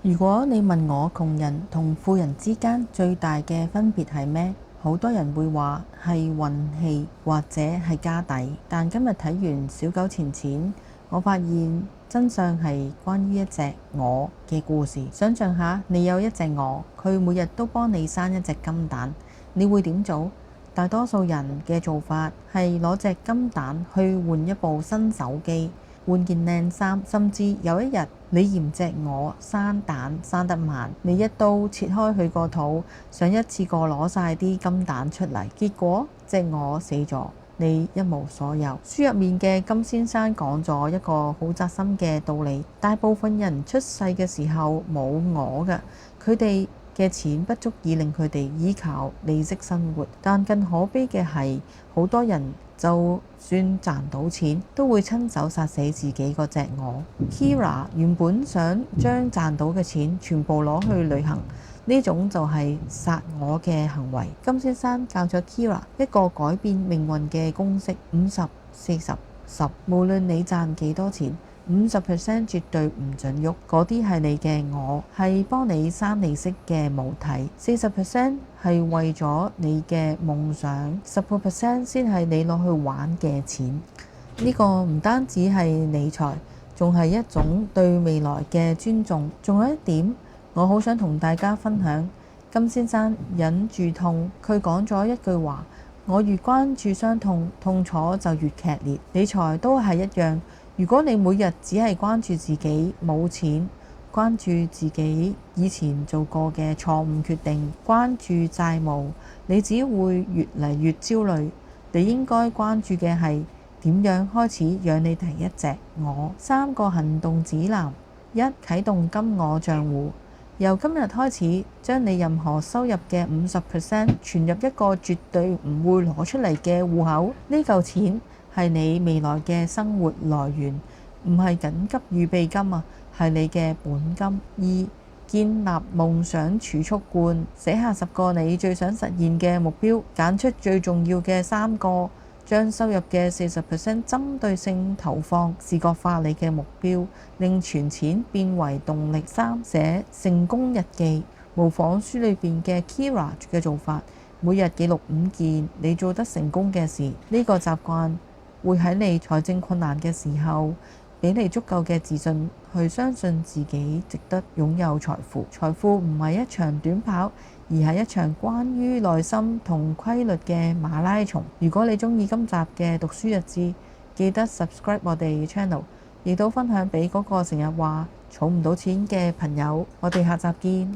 如果你問我窮人同富人之間最大嘅分別係咩？好多人會話係運氣或者係家底。但今日睇完小狗錢錢，我發現真相係關於一隻鵝嘅故事。想象下，你有一隻鵝，佢每日都幫你生一隻金蛋，你會點做？大多數人嘅做法係攞隻金蛋去換一部新手機，換件靚衫，甚至有一日你嫌隻鵝生蛋生得慢，你一刀切開佢個肚，想一次過攞晒啲金蛋出嚟，結果隻鵝死咗，你一無所有。書入面嘅金先生講咗一個好扎心嘅道理：大部分人出世嘅時候冇鵝嘅，佢哋嘅錢不足以令佢哋依靠利息生活。但更可悲嘅係，好多人就算賺到錢，都會親手殺死自己嗰隻鵝。Kira 原本想將賺到嘅錢全部攞去旅行，呢種就係殺鵝嘅行為。金先生教咗 Kira 一個改變命運嘅公式：50、40、10。無論你賺幾多錢，50% 絕對唔准喐，嗰啲係你嘅鵝，係幫你生利息嘅母體。40% 係為咗你嘅夢想，10% 先係你攞去玩嘅錢。呢個唔單止係理財，仲係一種對未來嘅尊重。仲有一點，我好想同大家分享。金先生忍住痛，佢講咗一句話：我越關注傷痛，痛楚就越劇烈。理財都係一樣，如果你每日只係關注自己冇錢，關注自己以前做過嘅錯誤決定，關注債務，你只會越嚟越焦慮。你應該關注嘅係點樣開始養你第一隻鵝。3個行動指南：1. 啟動金鵝賬戶，由今日開始，將你任何收入嘅50% 存入一個絕對唔會攞出嚟嘅戶口。呢嚿錢係你未來嘅生活來源，唔係緊急預備金啊，係你嘅本金。2. 建立夢想儲蓄罐，寫下10個你最想實現嘅目標，揀出最重要嘅3個，將收入嘅40% 針對性投放，視覺化你嘅目標，令存錢變為動力。3. 寫成功日記，模仿書裏邊嘅 Kira 嘅做法，每日記錄5件你做得成功嘅事。呢個習慣會喺你財政困難嘅時候，俾你足夠嘅自信去相信自己值得擁有財富。財富唔係一場短跑，而係一場關於內心同規律嘅馬拉松。如果你鍾意今集嘅讀書日誌，記得 subscribe 我哋嘅 channel， 亦都分享俾嗰個成日話儲唔到錢嘅朋友。我哋下集見。